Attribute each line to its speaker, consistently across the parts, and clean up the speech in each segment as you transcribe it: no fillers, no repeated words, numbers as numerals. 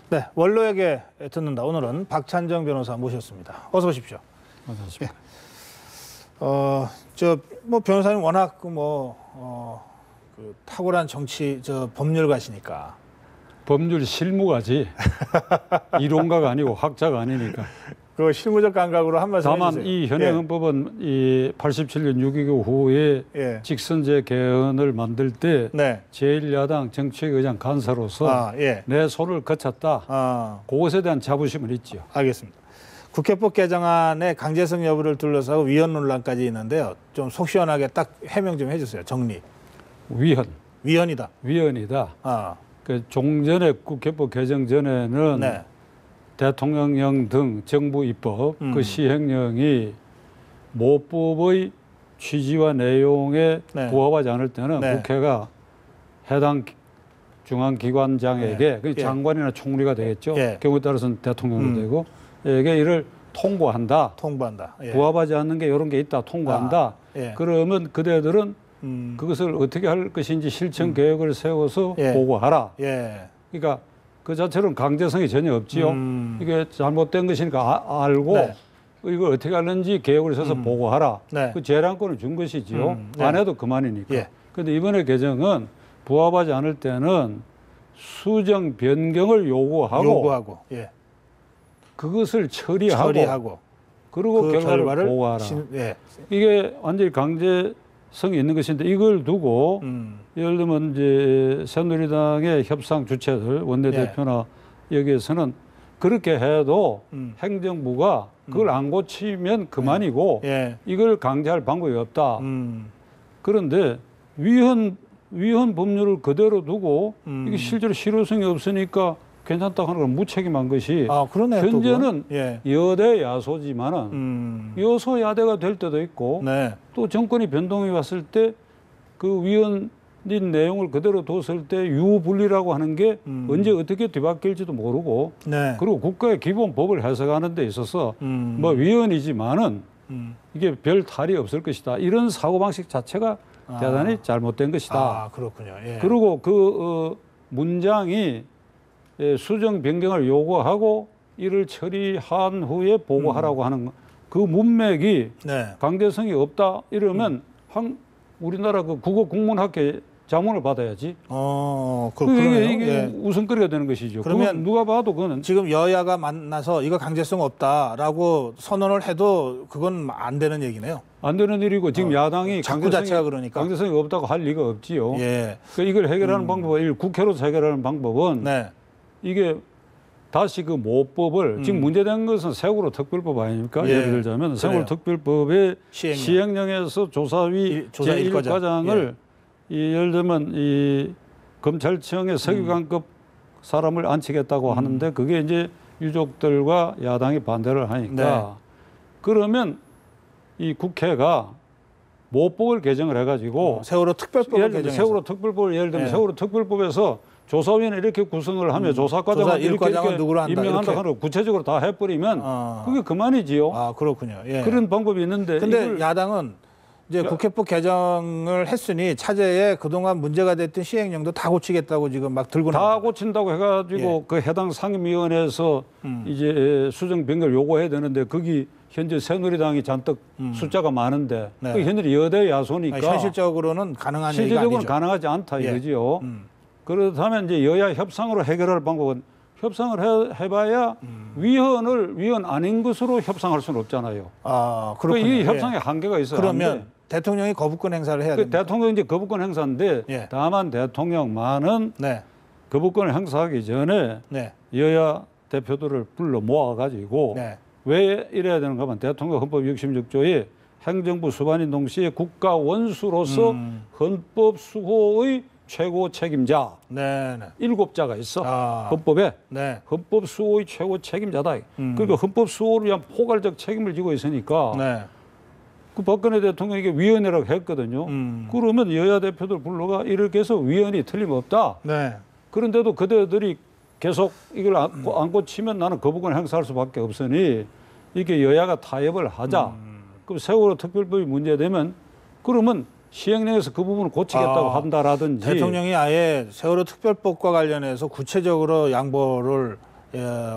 Speaker 1: 네, 원로에게 듣는다. 오늘은 박찬정 변호사 모셨습니다. 어서 오십시오.
Speaker 2: 어서 오십시오.
Speaker 1: 뭐 변호사님 워낙 그 탁월한 정치 법률가시니까.
Speaker 2: 법률 실무가지 이론가가 아니고 학자가 아니니까.
Speaker 1: 그 실무적 감각으로 한 말씀 해주세요.
Speaker 2: 다만 이 현행헌법은 이 87년 6.29 후에 직선제 개헌을 만들 때 제1야당 정책의장 간사로서 내 손을 거쳤다. 그것에 대한 자부심은 있죠.
Speaker 1: 알겠습니다. 국회법 개정안의 강제성 여부를 둘러싸고 위헌 논란까지 있는데요. 좀 속 시원하게 딱 해명 좀 해주세요. 정리. 위헌이다.
Speaker 2: 위헌이다. 그 종전에 국회법 개정 전에는 대통령령 등 정부 입법 그 시행령이 모법의 취지와 내용에 부합하지 않을 때는 국회가 해당 중앙기관장에게 장관이나 총리가 되겠죠. 경우에 따라서는 대통령도 되고 에게 이를 통보한다. 부합하지 않는 게 이런 게 있다. 통보한다. 그러면 그대들은 그것을 어떻게 할 것인지 실천 계획을 세워서 보고하라. 그러니까 그 자체로는 강제성이 전혀 없지요. 이게 잘못된 것이니까 알고 이걸 어떻게 하는지 계획을 세워서 보고하라. 그 재량권을 준 것이지요. 안 해도 그만이니까. 그런데 이번에 개정은 부합하지 않을 때는 수정 변경을 요구하고 그것을 처리하고 그리고 그 결과를 보고하라. 이게 완전히 강제성이 있는 것인데 이걸 두고 예를 들면 이제 새누리당의 협상 주체들 원내대표나 여기에서는 그렇게 해도 행정부가 그걸 안 고치면 그만이고 이걸 강제할 방법이 없다. 그런데 위헌 법률을 그대로 두고 이게 실제로 실효성이 없으니까 괜찮다고 하는 건 무책임한 것이 현재는 여대 야소지만은 여소야대가 될 때도 있고 또 정권이 변동이 왔을 때 그 위헌인 내용을 그대로 뒀을 때 유불리라고 하는 게 언제 어떻게 뒤바뀔지도 모르고 그리고 국가의 기본 법을 해석하는 데 있어서 뭐 위헌이지만은 이게 별 탈이 없을 것이다. 이런 사고방식 자체가 대단히 잘못된 것이다.
Speaker 1: 그렇군요.
Speaker 2: 그리고 그 문장이 수정 변경을 요구하고 이를 처리한 후에 보고하라고 하는 그 문맥이 강제성이 없다 이러면 우리나라 그 국어 국문학회 자문을 받아야지. 이게 웃음거리가 되는 것이죠. 그러면 누가 봐도 그거는
Speaker 1: 지금 여야가 만나서 이거 강제성 없다라고 선언을 해도 그건 안 되는 얘기네요.
Speaker 2: 안 되는 일이고 지금 야당이 강제성이 없다고 할 리가 없지요. 그러니까 이걸 해결하는 방법은 국회로서 해결하는 방법은 이게 다시 그 모법을 지금 문제된 것은 세월호 특별법 아닙니까? 예를 들자면 세월호 특별법의 시행령에서 조사위 제1과장을 예를 들면 이 검찰청의 서기관급 사람을 안치겠다고 하는데 그게 이제 유족들과 야당이 반대를 하니까 그러면 이 국회가 모법을 개정을 해가지고
Speaker 1: 세월호 특별법을 개정해서
Speaker 2: 세월호 특별법을 예를 들면 세월호 특별법에서 조사위는 이렇게 구성을 하며 조사과장은 이렇게 임명한다 하는 구체적으로 다 해버리면 그게 그만이지요.
Speaker 1: 그렇군요.
Speaker 2: 그런 방법이 있는데
Speaker 1: 근데 야당은 이제 국회법 개정을 했으니 차제에 그동안 문제가 됐던 시행령도 다 고치겠다고 지금 막 들고
Speaker 2: 다 고친다고 해가지고 그 해당 상임위원회에서 이제 수정 변경을 요구해야 되는데 거기 현재 새누리당이 잔뜩 숫자가 많은데 그 현재 여대 야소니까
Speaker 1: 현실적으로는 가능한 얘기가
Speaker 2: 실질적으로는
Speaker 1: 아니죠.
Speaker 2: 가능하지 않다 이거지요. 그렇다면 이제 여야 협상으로 해결할 방법은 협상을 해봐야 위헌 아닌 것으로 협상할 수는 없잖아요.
Speaker 1: 그렇군요.
Speaker 2: 이 협상에 한계가 있어요.
Speaker 1: 그러면 대통령이 거부권 행사를 해야 됩니다.
Speaker 2: 대통령이 이제 거부권 행사인데 다만 대통령만은 거부권을 행사하기 전에 여야 대표들을 불러 모아가지고 왜 이래야 되는가 하면 대통령 헌법 66조에 행정부 수반인 동시에 국가 원수로서 헌법 수호의 최고 책임자 7자가 있어. 헌법에 헌법 수호의 최고 책임자다. 그러니까 헌법 수호를 위한 포괄적 책임을 지고 있으니까 그 박근혜 대통령에게 위헌이라고 했거든요. 그러면 여야 대표들 불러가 이렇게 해서 위헌이 틀림없다. 그런데도 그대들이 계속 이걸 안 고치면 나는 거부권 행사할 수밖에 없으니 이게 여야가 타협을 하자. 그럼 세월호 특별법이 문제되면 그러면 시행령에서 그 부분을 고치겠다고 한다라든지
Speaker 1: 대통령이 아예 세월호 특별법과 관련해서 구체적으로 양보를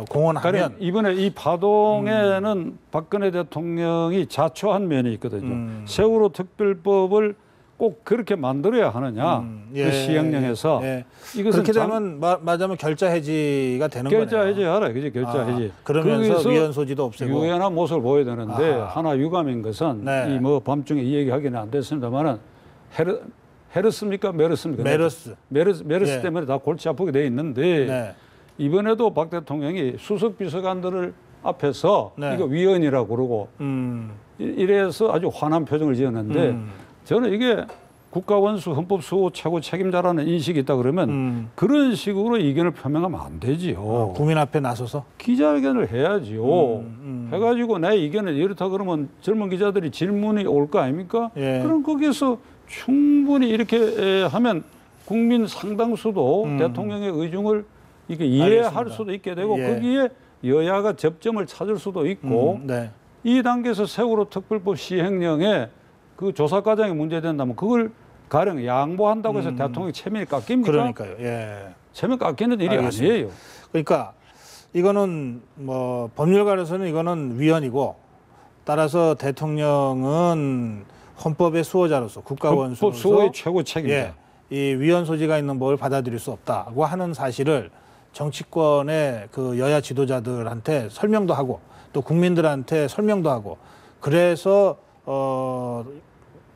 Speaker 1: 공언하면
Speaker 2: 이번에 이 파동에는 박근혜 대통령이 자초한 면이 있거든요. 세월호 특별법을 꼭 그렇게 만들어야 하느냐, 그 시행령에서.
Speaker 1: 이것은 그렇게 되면 말하자면 결자 해지가 되는 거네요.
Speaker 2: 결자 해지하라, 그지? 결자 해지.
Speaker 1: 그러면서 위헌 소지도 없애고.
Speaker 2: 유연한 모습을 보여야 되는데 하나 유감인 것은 이 뭐 밤중에 이 얘기하기는 안 됐습니다만은 헤르스입니까? 메르스입니까? 메르스 때문에 다 골치 아프게 돼 있는데 이번에도 박 대통령이 수석 비서관들을 앞에서 이거 위헌이라고 그러고 이래서 아주 환한 표정을 지었는데 저는 이게 국가원수 헌법수호 최고 책임자라는 인식이 있다 그러면 그런 식으로 의견을 표명하면 안 되지요.
Speaker 1: 국민 앞에 나서서?
Speaker 2: 기자회견을 해야지요. 해가지고 내 의견은 이렇다 그러면 젊은 기자들이 질문이 올 거 아닙니까? 그럼 거기에서 충분히 이렇게 하면 국민 상당수도 대통령의 의중을 이게 이해할 수도 있게 되고 거기에 여야가 접점을 찾을 수도 있고 이 단계에서 세월호 특별법 시행령에 그 조사 과정이 문제된다면 그걸 가령 양보한다고 해서 대통령이 체면이 깎입니까?
Speaker 1: 그러니까요.
Speaker 2: 체면 깎이는 일이 아니에요.
Speaker 1: 그러니까 이거는 뭐 법률가로서는 이거는 위헌이고 따라서 대통령은 헌법의 수호자로서 국가원수로서
Speaker 2: 헌법 수호의 최고 책임자.
Speaker 1: 이 위헌 소지가 있는 법을 받아들일 수 없다고 하는 사실을 정치권의 그 여야 지도자들한테 설명도 하고 또 국민들한테 설명도 하고 그래서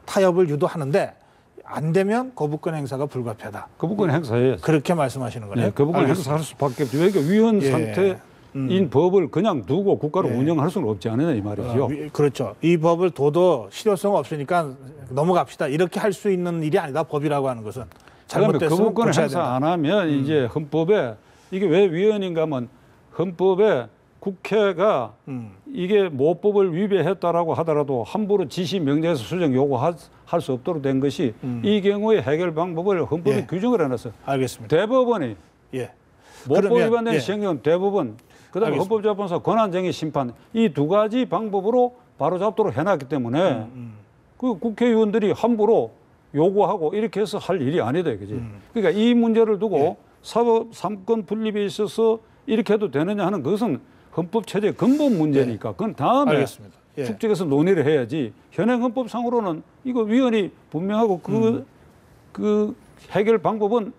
Speaker 1: 타협을 유도하는데 안 되면 거부권 행사가 불가피하다.
Speaker 2: 거부권 행사해야죠.
Speaker 1: 그렇게 말씀하시는 거네요.
Speaker 2: 거부권 행사할 수밖에 없죠. 그러니까 위헌 상태인 법을 그냥 두고 국가를 운영할 수는 없지 않느냐 이 말이죠.
Speaker 1: 그렇죠. 이 법을 둬도 실효성 없으니까 넘어갑시다. 이렇게 할 수 있는 일이 아니다. 법이라고 하는 것은. 잘못됐으면
Speaker 2: 거부권 행사 안 하면 이제 헌법에 이게 왜 위헌인가 하면 헌법에 국회가 이게 모법을 위배했다라고 하더라도 함부로 지시 명령해서 수정 요구할 수 없도록 된 것이 이 경우의 해결 방법을 헌법에 규정을 해놨어요.
Speaker 1: 알겠습니다.
Speaker 2: 대법원이 모법 위반된 시행령 대법원 그다음에 헌법재판소 권한쟁의 심판 이 두 가지 방법으로 바로잡도록 해놨기 때문에 그 국회의원들이 함부로 요구하고 이렇게 해서 할 일이 아니다 그지. 그러니까 이 문제를 두고 사법 3권 분립에 있어서 이렇게 해도 되느냐 하는 그것은 헌법 체제 근본 문제니까 그건 다음에 축적해서 논의를 해야지 현행 헌법상으로는 이거 위헌이 분명하고 그 해결 방법은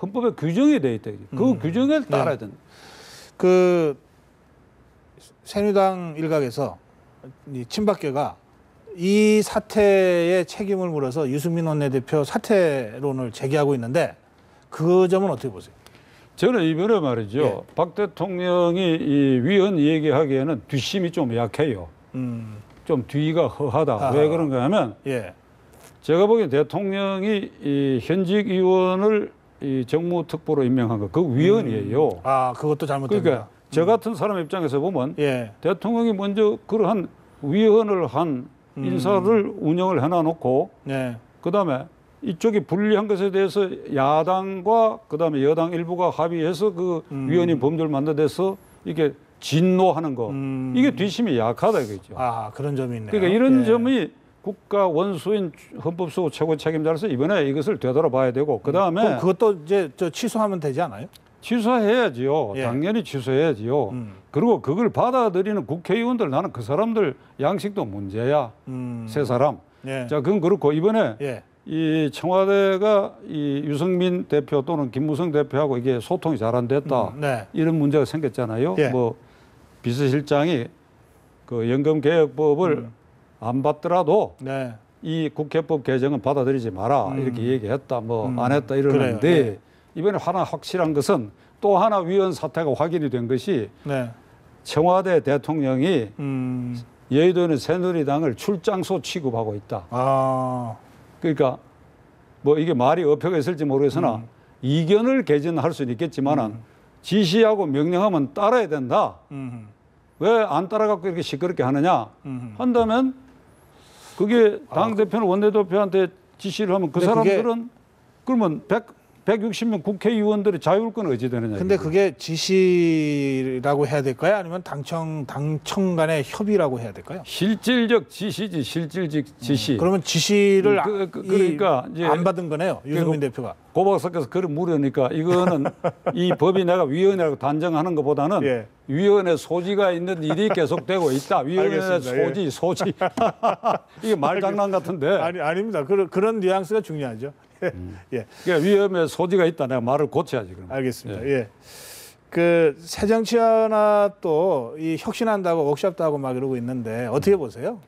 Speaker 2: 헌법에 규정이 돼 있다. 그 규정을 따라야 된다.
Speaker 1: 그 새누리당 일각에서 이 친박계가 이 사태의 책임을 물어서 유승민 원내대표 사퇴론을 제기하고 있는데 그 점은 어떻게 보세요?
Speaker 2: 저는 이번에 말이죠. 박 대통령이 이 위헌 얘기하기에는 뒷심이 좀 약해요. 좀 뒤가 허하다. 왜 그런가 하면 제가 보기엔 대통령이 이 현직 의원을 이 정무특보로 임명한 거 그 위헌이에요.
Speaker 1: 그것도 잘못된
Speaker 2: 그러니까
Speaker 1: 거야.
Speaker 2: 저 같은 사람 입장에서 보면 대통령이 먼저 그러한 위헌을 한 인사를 운영을 해놔놓고 그다음에 이쪽이 불리한 것에 대해서 야당과 그다음에 여당 일부가 합의해서 그 위헌이 범죄를 만들어서 이게 진노하는 거 이게 뒷심이 약하다 이거죠.
Speaker 1: 그런 점이 있네요.
Speaker 2: 그러니까 이런 점이 국가 원수인 헌법수호 최고 책임자로서 이번에 이것을 되돌아봐야 되고 그다음에
Speaker 1: 그럼 그것도 이제 취소하면 되지 않아요?
Speaker 2: 취소해야지요. 당연히 취소해야지요. 그리고 그걸 받아들이는 국회의원들 나는 그 사람들 양식도 문제야. 세 사람. 자, 그건 그렇고 이번에 이 청와대가 이 유승민 대표 또는 김무성 대표하고 이게 소통이 잘 안 됐다. 이런 문제가 생겼잖아요. 뭐 비서실장이 그 연금개혁법을 안 받더라도 이 국회법 개정은 받아들이지 마라 이렇게 얘기했다. 뭐 안 했다 이러는데 이번에 하나 확실한 것은 또 하나 위헌 사태가 확인이 된 것이 청와대 대통령이 여의도는 새누리당을 출장소 취급하고 있다. 그러니까 뭐 이게 말이 어폐가 있을지 모르겠으나 이견을 개진할 수는 있겠지만은 지시하고 명령하면 따라야 된다. 왜 안 따라갖고 이렇게 시끄럽게 하느냐 한다면 그게 당대표는 원내대표한테 지시를 하면 그 사람들은 그러면 160명 국회의원들의 자율권은 어찌 되느냐.
Speaker 1: 근데 그게 지시라고 해야 될까요? 아니면 당청 간의 협의라고 해야 될까요?
Speaker 2: 실질적 지시지, 실질적 지시.
Speaker 1: 그러면 지시를
Speaker 2: 그러니까 이제
Speaker 1: 안 받은 거네요, 유승민 대표가.
Speaker 2: 고박사께서 그걸 물으니까 이거는 이 법이 내가 위원회라고 단정하는 것보다는 예. 위원회 소지가 있는 일이 계속되고 있다. 위원회 소지. 이게 말장난 같은데.
Speaker 1: 아닙니다. 그런 뉘앙스가 중요하죠.
Speaker 2: 예. 그러니까 위험에 소지가 있다. 내가 말을 고쳐야지. 그러면.
Speaker 1: 알겠습니다. 예. 그 새정치연합도 이 혁신한다고 워크숍도 하고 막 이러고 있는데 어떻게 보세요?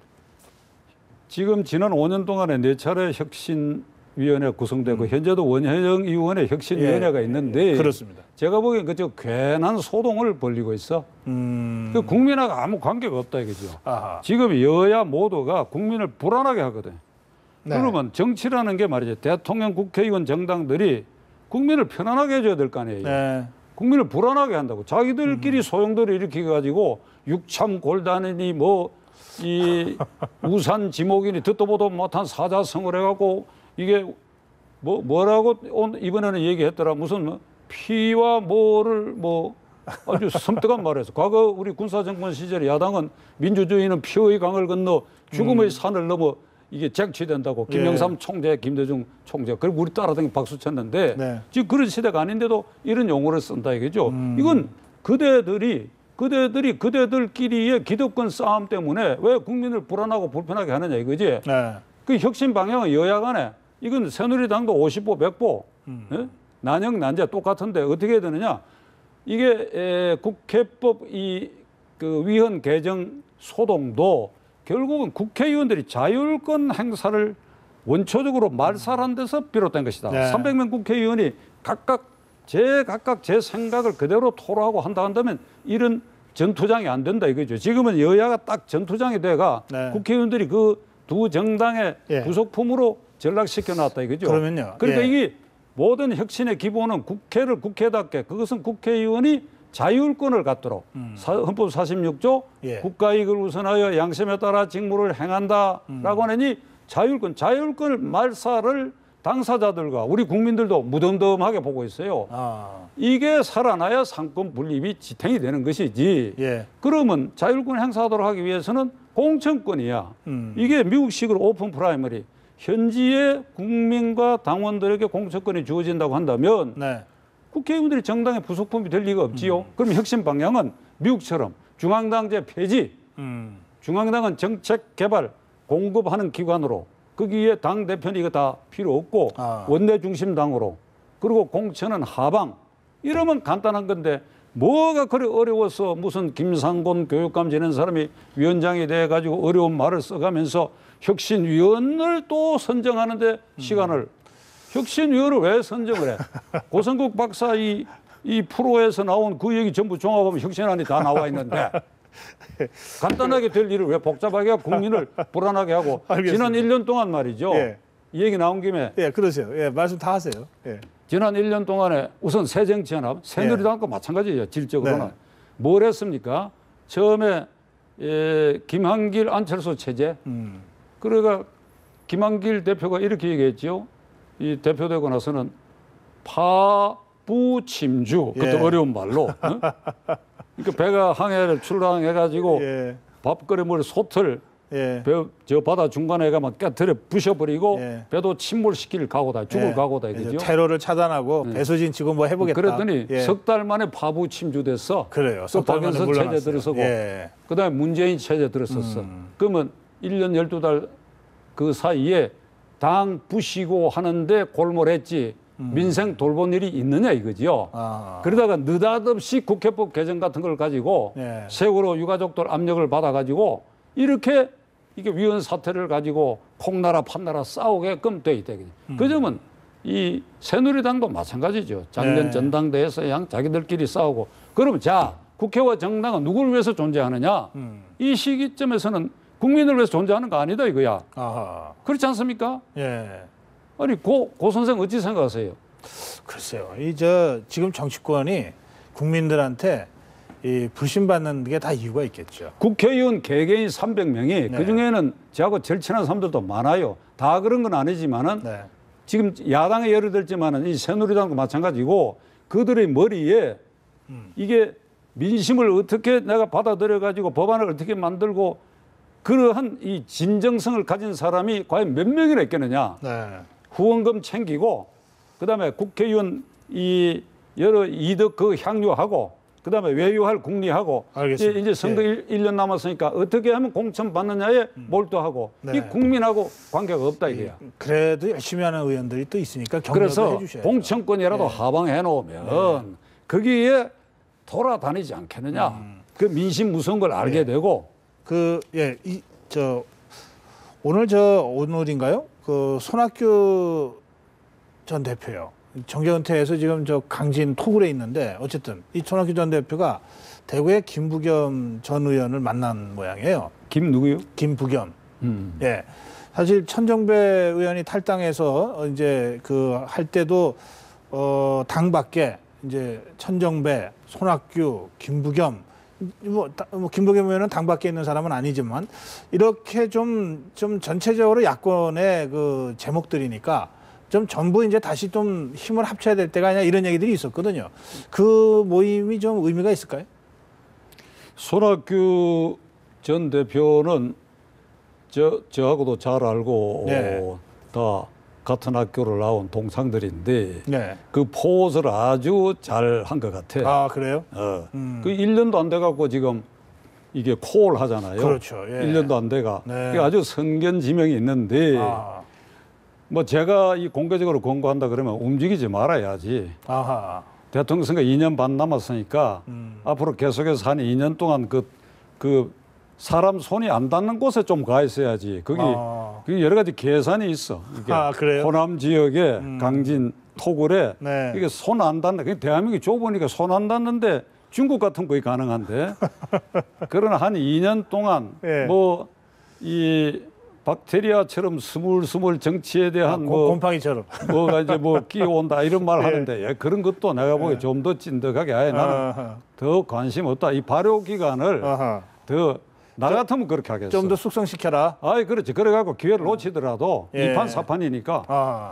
Speaker 2: 지금 지난 5년 동안에 4차례 혁신위원회가 구성되고 현재도 원혜영 의원의 혁신위원회가 있는데
Speaker 1: 그렇습니다.
Speaker 2: 제가 보기엔 그저 괜한 소동을 벌리고 있어. 그 국민하고 아무 관계가 없다 이거죠. 아하. 지금 여야 모두가 국민을 불안하게 하거든. 네. 그러면 정치라는 게 말이죠. 대통령, 국회의원, 정당들이 국민을 편안하게 해줘야 될 거 아니에요. 네. 국민을 불안하게 한다고. 자기들끼리 소용돌이 일으켜가지고 육참 골단이니 이 우산 지목이니 듣도 보도 못한 사자성어를 해갖고 이게 뭐라고 이번에는 얘기했더라. 무슨 피와 모를 아주 섬뜩한 말에서 과거 우리 군사정권 시절에 야당은 민주주의는 피의 강을 건너 죽음의 산을 넘어 이게 쟁취된다고 김영삼 총재, 김대중 총재 그리고 우리 따라다니 박수 쳤는데 네. 지금 그런 시대가 아닌데도 이런 용어를 쓴다 이거죠. 이건 그대들끼리의 기득권 싸움 때문에 왜 국민을 불안하고 불편하게 하느냐 이거지. 네. 그 혁신 방향은 여야 간에 이건 새누리당도 50보 100보 예? 난영 난제 똑같은데 어떻게 해야 되느냐. 이게 국회법 그 위헌 개정 소동도 결국은 국회의원들이 자율권 행사를 원초적으로 말살한 데서 비롯된 것이다. 네. 300명 국회의원이 각각 제 생각을 그대로 토로하고 한다 한다면 이런 전투장이 안 된다 이거죠. 지금은 여야가 딱 전투장이 돼가 네. 국회의원들이 그 두 정당의 부속품으로 전락시켜 놨다 이거죠.
Speaker 1: 그러면요.
Speaker 2: 그러니까 이게 모든 혁신의 기본은 국회를 국회답게 그것은 국회의원이 자율권을 갖도록 헌법 46조 국가이익을 우선하여 양심에 따라 직무를 행한다라고 하니 자율권을 말살을 당사자들과 우리 국민들도 무덤덤하게 보고 있어요. 이게 살아나야 상권 분립이 지탱이 되는 것이지. 예. 그러면 자율권 행사하도록 하기 위해서는 공천권이야. 이게 미국식으로 오픈 프라이머리. 현지의 국민과 당원들에게 공천권이 주어진다고 한다면 네. 국회의원들이 정당의 부속품이 될 리가 없지요. 그럼 혁신 방향은 미국처럼 중앙당제 폐지. 중앙당은 정책 개발 공급하는 기관으로 거기에 당 대표는 이거 다 필요 없고 원내 중심 당으로 그리고 공천은 하방. 이러면 간단한 건데 뭐가 그리 어려워서 무슨 김상곤 교육감 지낸 사람이 위원장이 돼가지고 어려운 말을 써가면서 혁신위원을 또 선정하는데 시간을 혁신위원을 왜 선정을 해? 고성국 박사 이 프로에서 나온 그 얘기 전부 종합하면 혁신안이 다 나와 있는데 간단하게 될 일을 왜 복잡하게 하고 국민을 불안하게 하고 알겠습니다. 지난 1년 동안 말이죠. 예. 이 얘기 나온 김에
Speaker 1: 그러세요. 말씀 다 하세요.
Speaker 2: 지난 1년 동안에 우선 새정치연합, 새누리당과 마찬가지예요. 질적으로는. 네. 뭘 했습니까? 처음에 김한길, 안철수 체제. 그러니까 김한길 대표가 이렇게 얘기했죠. 이 대표되고 나서는 파부침주, 그것도 어려운 말로. 그러니까 배가 항해를 출항해가지고 밥거리 머리 솥을 저 바다 중간에 가면 깨트려 부셔버리고 배도 침몰시킬 각오다, 죽을 각오다 이거죠.
Speaker 1: 테러를 차단하고 배수진 지금 뭐 해보겠다.
Speaker 2: 그랬더니 석 달 만에 파부침주 됐어.
Speaker 1: 그래요.
Speaker 2: 석 달 만에 체제 들어서고 그다음에 문재인 체제 들어섰어. 그러면 1년 12달 그 사이에 당 부시고 하는데 골몰했지 민생 돌본 일이 있느냐 이거지요. 그러다가 느닷없이 국회법 개정 같은 걸 가지고 세월호 유가족들 압력을 받아가지고 이렇게 이게 위헌 사태를 가지고 콩나라 판나라 싸우게끔 돼 있다. 그 점은 이 새누리당도 마찬가지죠. 작년 전당대회에서 양 자기들끼리 싸우고 그러면 자 국회와 정당은 누구를 위해서 존재하느냐? 이 시기점에서는 국민을 위해서 존재하는 거 아니다 이거야. 아하. 그렇지 않습니까? 아니 고 선생 어찌 생각하세요?
Speaker 1: 글쎄요. 지금 정치권이 국민들한테 불신받는 게 다 이유가 있겠죠.
Speaker 2: 국회의원 개개인 300명이 그중에는 저하고 절친한 사람들도 많아요. 다 그런 건 아니지만은 지금 야당에 예를 들지만은 이 새누리당도 마찬가지고 그들의 머리에 이게 민심을 어떻게 내가 받아들여 가지고 법안을 어떻게 만들고 그러한 이 진정성을 가진 사람이 과연 몇 명이나 있겠느냐. 네. 후원금 챙기고 그다음에 국회의원 이 여러 이득 그 향유하고 그다음에 외유할 국리하고 이제 선거 1년 남았으니까 어떻게 하면 공천 받느냐에 몰두하고 네. 이 국민하고 관계가 없다 이거야.
Speaker 1: 그래도 열심히 하는 의원들이 또 있으니까 격려도
Speaker 2: 그래서
Speaker 1: 해주셔야죠.
Speaker 2: 공천권이라도 하방해 놓으면 거기에 돌아다니지 않겠느냐. 그 민심 무서운 걸 알게 되고
Speaker 1: 오늘인가요? 그 손학규 전 대표요. 정계은퇴해서 지금 강진 토굴에 있는데 어쨌든 이 손학규 전 대표가 대구의 김부겸 전 의원을 만난 모양이에요.
Speaker 2: 김 누구요?
Speaker 1: 김부겸. 예. 사실 천정배 의원이 탈당해서 이제 할 때도 당 밖에 이제 천정배, 손학규, 김부겸 김부겸 의원은 당 밖에 있는 사람은 아니지만 이렇게 좀 전체적으로 야권의 그 제목들이니까 좀 전부 이제 다시 좀 힘을 합쳐야 될 때가 아니냐 이런 얘기들이 있었거든요. 그 모임이 좀 의미가 있을까요?
Speaker 2: 손학규 전 대표는 저하고도 잘 알고 네. 다 같은 학교를 나온 동창들인데 네. 그 포엇을 아주 잘 한 것 같아.
Speaker 1: 아 그래요?
Speaker 2: 그 1년도 안 돼갖고 지금 이게 콜 하잖아요.
Speaker 1: 그렇죠. 예.
Speaker 2: 1년도 안 돼가. 네. 아주 선견지명이 있는데 뭐 제가 이 공개적으로 권고한다 그러면 움직이지 말아야지. 아하. 대통령 선거 2년 반 남았으니까 앞으로 계속해서 한 2년 동안 그 사람 손이 안 닿는 곳에 좀 가 있어야지. 거기 여러 가지 계산이 있어. 이게
Speaker 1: 그래요?
Speaker 2: 호남 지역에 강진 토굴에 네. 이게 손 안 닿는. 대한민국이 좁으니까 손 안 닿는데 중국 같은 거이 가능한데. 그러나 한 2년 동안 네. 이 박테리아처럼 스물스물 정치에 대한
Speaker 1: 곰팡이처럼
Speaker 2: 뭐가 이제 끼어온다 이런 말 하는데 그런 것도 내가 보기에 좀 더 찐득하게 나는 더 관심 없다. 이 발효 기간을 더 나 같으면 그렇게 하겠어.
Speaker 1: 좀 더 숙성시켜라.
Speaker 2: 그렇지. 그래갖고 기회를 놓치더라도 2판 4판이니까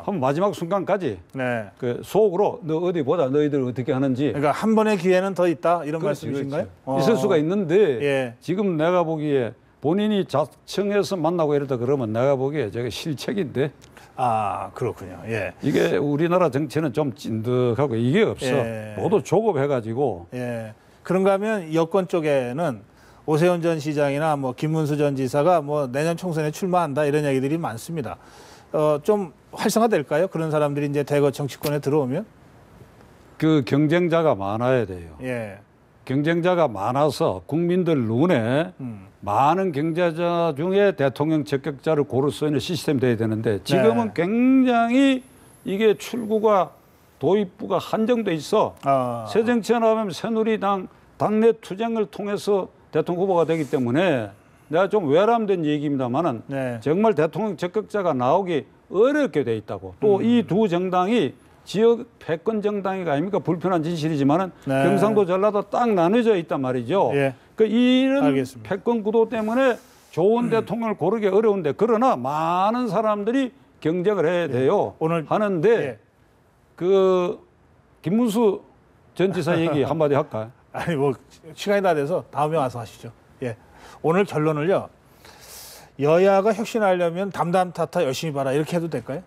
Speaker 2: 한 마지막 순간까지 네. 그 속으로 너 어디 보자. 너희들 어떻게 하는지.
Speaker 1: 그러니까 한 번의 기회는 더 있다 이런 말씀이신가요?
Speaker 2: 있을 수가 있는데 지금 내가 보기에 본인이 자청해서 만나고 이러다 그러면 내가 보기에 저게 실책인데.
Speaker 1: 그렇군요. 예.
Speaker 2: 이게 우리나라 정치는 좀 찐득하고 이게 없어. 모두 조급해가지고.
Speaker 1: 예. 그런가 하면 여권 쪽에는 오세훈 전 시장이나 김문수 전 지사가 내년 총선에 출마한다 이런 얘기들이 많습니다. 좀 활성화될까요? 그런 사람들이 이제 대거 정치권에 들어오면?
Speaker 2: 그 경쟁자가 많아야 돼요. 예. 경쟁자가 많아서 국민들 눈에 많은 경쟁자 중에 대통령 적격자를 고를 수 있는 시스템이 돼야 되는데 지금은 굉장히 이게 출구가 도입부가 한정돼 있어. 새 정치에 나오면 새누리당 당내 투쟁을 통해서 대통령 후보가 되기 때문에 내가 좀 외람된 얘기입니다만은 정말 대통령 적격자가 나오기 어렵게 돼 있다고. 또 이 두 정당이 지역 패권 정당이가 아닙니까? 불편한 진실이지만은 경상도 전라도 딱 나눠져 있단 말이죠. 이런 알겠습니다. 패권 구도 때문에 좋은 대통령을 고르기 어려운데 그러나 많은 사람들이 경쟁을 해야 돼요. 오늘 하는데 그 김문수 전 지사 얘기 한마디 할까요?
Speaker 1: 아니 시간이 다 돼서 다음에 와서 하시죠. 예. 오늘 결론을요. 여야가 혁신하려면 담담 타타 열심히 봐라 이렇게 해도 될까요?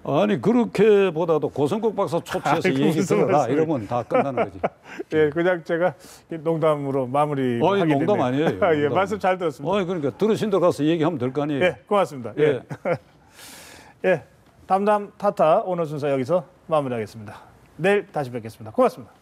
Speaker 2: 아니 그렇게보다도 고성국 박사 초치해서 얘기 들어라 이러면 다 끝나는 거지.
Speaker 1: 예, 그냥 제가 농담으로 마무리하게 됐네요.
Speaker 2: 농담 아니에요.
Speaker 1: 예, 말씀 잘 들었습니다.
Speaker 2: 그러니까 들으신 데 가서 얘기하면 될 거 아니에요.
Speaker 1: 예, 고맙습니다. 예. 예, 담담 타타 오늘 순서 여기서 마무리하겠습니다. 내일 다시 뵙겠습니다. 고맙습니다.